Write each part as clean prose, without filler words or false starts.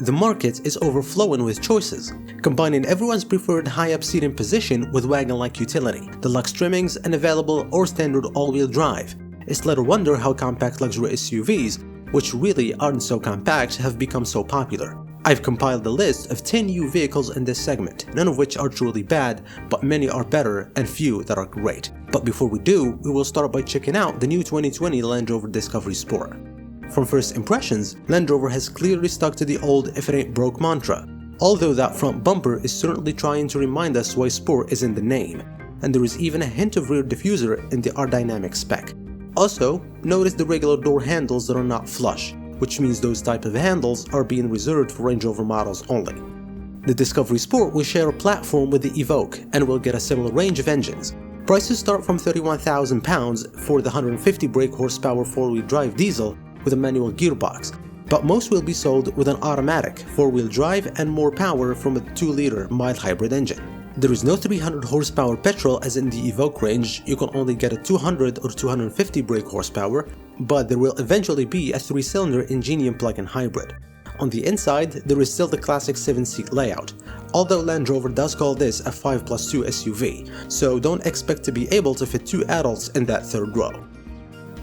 The market is overflowing with choices, combining everyone's preferred high-up seating position with wagon-like utility, deluxe trimmings, and available or standard all-wheel drive. It's little wonder how compact luxury SUVs, which really aren't so compact, have become so popular. I've compiled a list of 10 new vehicles in this segment, none of which are truly bad, but many are better and few that are great. But before we do, we will start by checking out the new 2020 Land Rover Discovery Sport. From first impressions, Land Rover has clearly stuck to the old "if it ain't broke" mantra, although that front bumper is certainly trying to remind us why sport is in the name, and there is even a hint of rear diffuser in the R-Dynamic spec. Also, notice the regular door handles that are not flush, which means those type of handles are being reserved for Range Rover models only. The Discovery Sport will share a platform with the Evoque and will get a similar range of engines. Prices start from £31,000 for the 150 brake horsepower 4-wheel drive diesel with a manual gearbox, but most will be sold with an automatic 4-wheel drive and more power from a 2-liter mild hybrid engine. There is no 300 horsepower petrol as in the Evoque range, you can only get a 200 or 250 brake horsepower, but there will eventually be a 3-cylinder Ingenium plug-in hybrid. On the inside, there is still the classic 7-seat layout, although Land Rover does call this a 5+2 SUV, so don't expect to be able to fit 2 adults in that third row.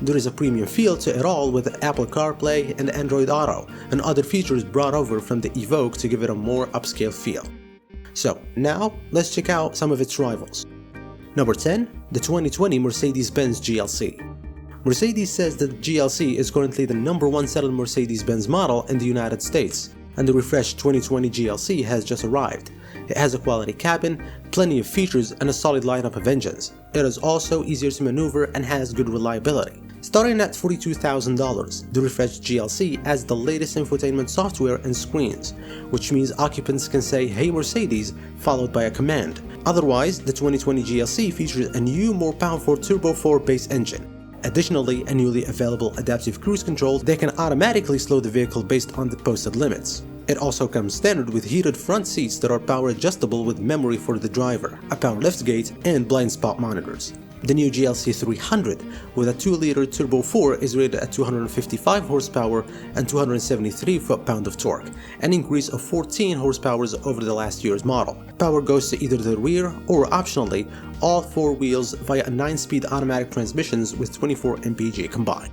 There is a premium feel to it all with Apple CarPlay and Android Auto, and other features brought over from the Evoque to give it a more upscale feel. So now, let's check out some of its rivals. Number 10. The 2020 Mercedes-Benz GLC. Mercedes says that the GLC is currently the #1 selling Mercedes-Benz model in the United States, and the refreshed 2020 GLC has just arrived. It has a quality cabin, plenty of features, and a solid lineup of engines. It is also easier to maneuver and has good reliability. Starting at $42,000, the refreshed GLC has the latest infotainment software and screens, which means occupants can say "Hey Mercedes" followed by a command. Otherwise, the 2020 GLC features a new, more powerful Turbo 4 base engine. Additionally, a newly available adaptive cruise control that can automatically slow the vehicle based on the posted limits. It also comes standard with heated front seats that are power adjustable with memory for the driver, a power liftgate, and blind spot monitors. The new GLC 300 with a 2-liter Turbo 4 is rated at 255 horsepower and 273 foot-pound of torque, an increase of 14 horsepower over the last year's model. Power goes to either the rear or, optionally, all 4 wheels via 9-speed automatic transmissions with 24 mpg combined.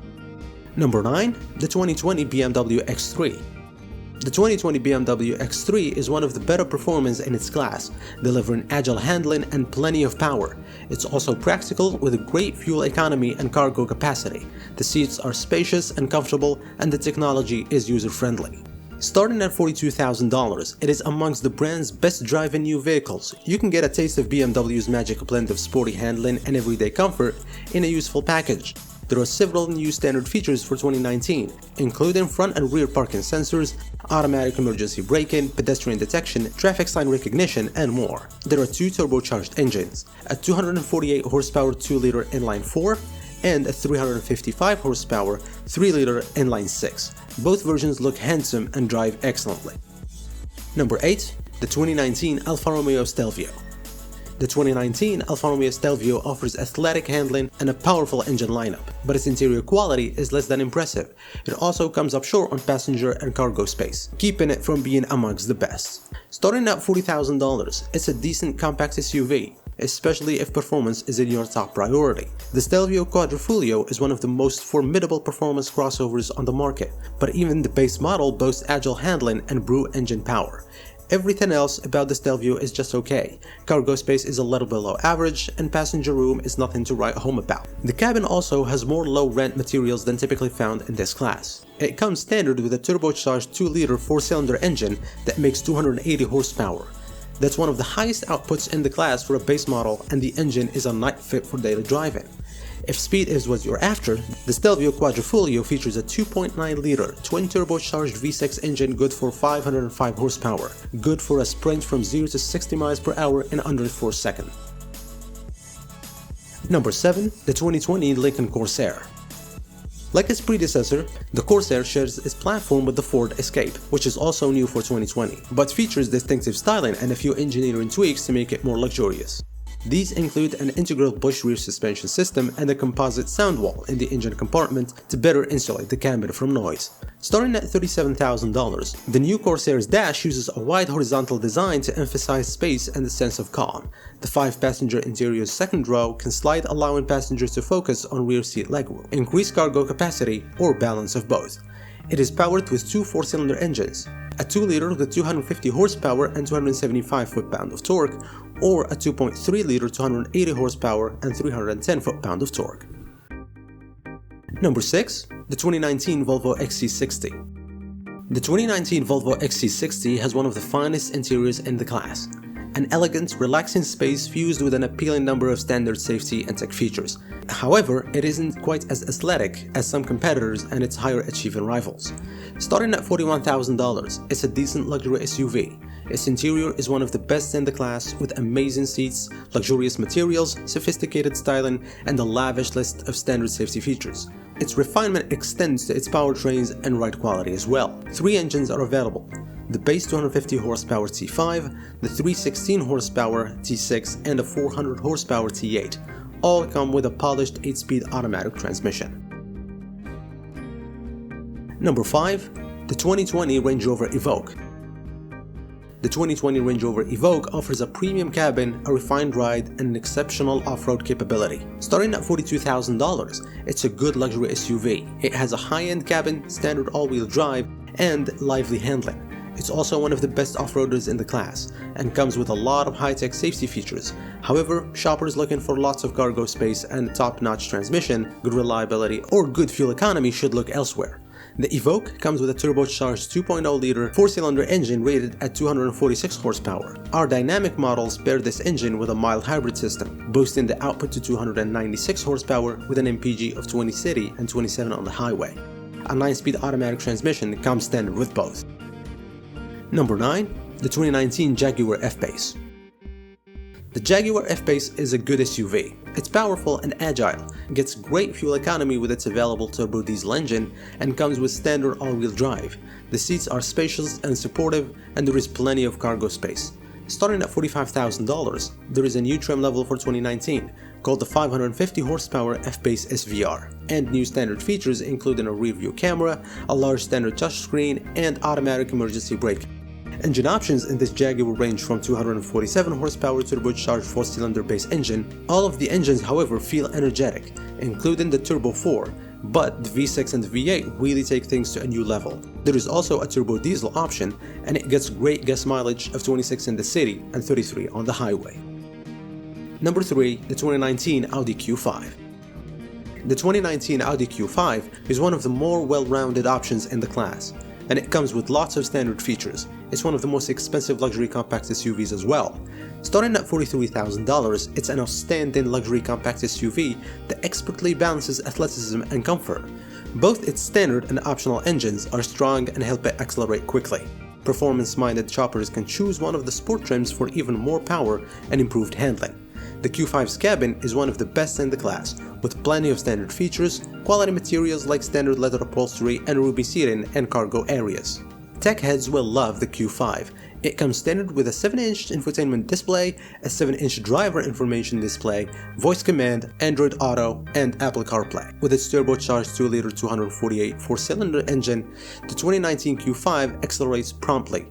Number 9. The 2020 BMW X3. The 2020 BMW X3 is one of the better performance in its class, delivering agile handling and plenty of power. It's also practical with great fuel economy and cargo capacity. The seats are spacious and comfortable, and the technology is user-friendly. Starting at $42,000, it is amongst the brand's best driving new vehicles. You can get a taste of BMW's magic blend of sporty handling and everyday comfort in a useful package. There are several new standard features for 2019, including front and rear parking sensors, automatic emergency braking, pedestrian detection, traffic sign recognition, and more. There are 2 turbocharged engines, a 248 horsepower 2-liter inline-4 and a 355 horsepower 3-liter inline-6. Both versions look handsome and drive excellently. Number 8. The 2019 Alfa Romeo Stelvio. The 2019 Alfa Romeo Stelvio offers athletic handling and a powerful engine lineup, but its interior quality is less than impressive. It also comes up short on passenger and cargo space, keeping it from being amongst the best. Starting at $40,000, it's a decent compact SUV, especially if performance is in your top priority. The Stelvio Quadrifoglio is one of the most formidable performance crossovers on the market, but even the base model boasts agile handling and brute engine power. Everything else about the Stelvio is just okay. Cargo space is a little below average, and passenger room is nothing to write home about. The cabin also has more low-rent materials than typically found in this class. It comes standard with a turbocharged 2-liter 4-cylinder engine that makes 280 horsepower. That's one of the highest outputs in the class for a base model, and the engine is a night fit for daily driving. If speed is what you're after, the Stelvio Quadrifoglio features a 2.9-liter twin-turbocharged V6 engine good for 505 horsepower, good for a sprint from 0 to 60 miles per hour in under 4 seconds. Number 7. The 2020 Lincoln Corsair. Like its predecessor, the Corsair shares its platform with the Ford Escape, which is also new for 2020, but features distinctive styling and a few engineering tweaks to make it more luxurious. These include an integral bush rear suspension system and a composite sound wall in the engine compartment to better insulate the cabin from noise. Starting at $37,000, the new Corsair's dash uses a wide horizontal design to emphasize space and a sense of calm. The 5-passenger interior's second row can slide, allowing passengers to focus on rear seat legroom, increase cargo capacity, or balance of both. It is powered with two 4-cylinder engines, a 2-liter with 250 horsepower and 275 foot-pound of torque, or a 2.3-liter 280 horsepower and 310 foot-pound of torque. Number 6. The 2019 Volvo XC60. The 2019 Volvo XC60 has one of the finest interiors in the class. An elegant, relaxing space fused with an appealing number of standard safety and tech features. However, it isn't quite as aesthetic as some competitors and its higher-achieving rivals. Starting at $41,000, it's a decent luxury SUV. Its interior is one of the best in the class, with amazing seats, luxurious materials, sophisticated styling, and a lavish list of standard safety features. Its refinement extends to its powertrains and ride quality as well. 3 engines are available: the base 250 horsepower T5, the 316 horsepower T6, and a 400 horsepower T8. All come with a polished 8-speed automatic transmission. Number 5. The 2020 Range Rover Evoque. The 2020 Range Rover Evoque offers a premium cabin, a refined ride, and an exceptional off-road capability. Starting at $42,000, it's a good luxury SUV. It has a high-end cabin, standard all-wheel drive, and lively handling. It's also one of the best off-roaders in the class, and comes with a lot of high-tech safety features. However, shoppers looking for lots of cargo space and a top-notch transmission, good reliability, or good fuel economy should look elsewhere. The Evoque comes with a turbocharged 2.0-liter 4-cylinder engine rated at 246 horsepower. Our dynamic models pair this engine with a mild hybrid system, boosting the output to 296 horsepower with an MPG of 20 city and 27 on the highway. A 9-speed automatic transmission comes standard with both. Number 9. The 2019 Jaguar F Base. The Jaguar F Base is a good SUV. It's powerful and agile, gets great fuel economy with its available turbo diesel engine, and comes with standard all-wheel drive. The seats are spacious and supportive, and there is plenty of cargo space. Starting at $45,000, there is a new trim level for 2019, called the 550 horsepower F Base SVR, and new standard features including a rear-view camera, a large standard touchscreen, and automatic emergency braking. Engine options in this Jaguar range from 247 horsepower turbocharged 4-cylinder base engine. All of the engines, however, feel energetic, including the Turbo 4, but the V6 and the V8 really take things to a new level. There is also a turbo diesel option, and it gets great gas mileage of 26 in the city and 33 on the highway. Number 3. The 2019 Audi Q5. The 2019 Audi Q5 is one of the more well-rounded options in the class, and it comes with lots of standard features. It's one of the most expensive luxury compact SUVs as well. Starting at $43,000, it's an outstanding luxury compact SUV that expertly balances athleticism and comfort. Both its standard and optional engines are strong and help it accelerate quickly. Performance-minded shoppers can choose one of the sport trims for even more power and improved handling. The Q5's cabin is one of the best in the class, with plenty of standard features, quality materials like standard leather upholstery and ruby seating, and cargo areas. Tech heads will love the Q5. It comes standard with a 7-inch infotainment display, a 7-inch driver information display, voice command, Android Auto, and Apple CarPlay. With its turbocharged 2-liter 248 4-cylinder engine, the 2019 Q5 accelerates promptly.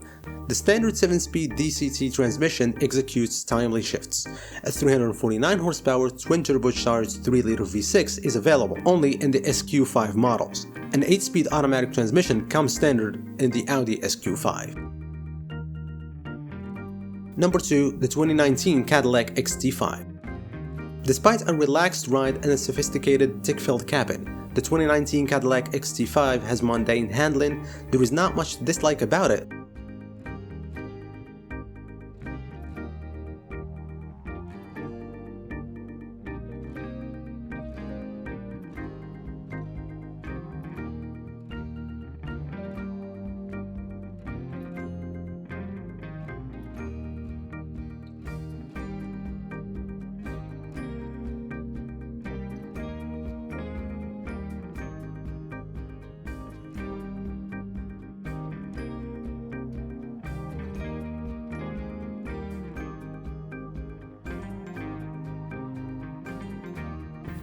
The standard 7-speed DCT transmission executes timely shifts. A 349 horsepower twin-turbocharged 3-liter V6 is available only in the SQ5 models. An 8-speed automatic transmission comes standard in the Audi SQ5. Number 2. The 2019 Cadillac XT5. Despite a relaxed ride and a sophisticated tech-filled cabin, the 2019 Cadillac XT5 has mundane handling. There is not much to dislike about it.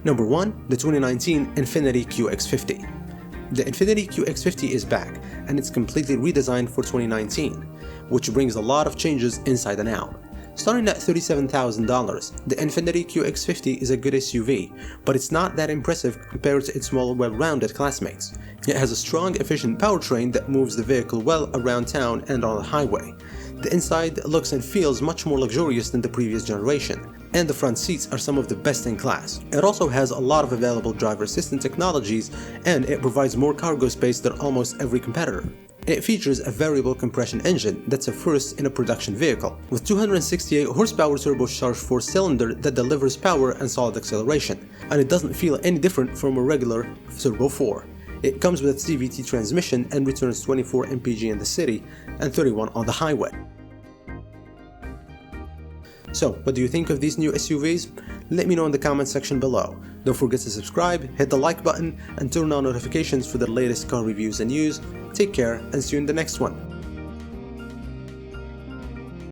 Number 1. The 2019 Infiniti QX50. The Infiniti QX50 is back, and it's completely redesigned for 2019, which brings a lot of changes inside and out. Starting at $37,000, the Infiniti QX50 is a good SUV, but it's not that impressive compared to its more well-rounded classmates. It has a strong, efficient powertrain that moves the vehicle well around town and on the highway. The inside looks and feels much more luxurious than the previous generation, and the front seats are some of the best in class. It also has a lot of available driver assistant technologies, and it provides more cargo space than almost every competitor. It features a variable compression engine that's a first in a production vehicle, with 268 horsepower turbocharged 4-cylinder that delivers power and solid acceleration, and it doesn't feel any different from a regular Turbo 4. It comes with a CVT transmission and returns 24 mpg in the city and 31 on the highway. So, what do you think of these new SUVs? Let me know in the comment section below. Don't forget to subscribe, hit the like button, and turn on notifications for the latest car reviews and news. Take care, and see you in the next one.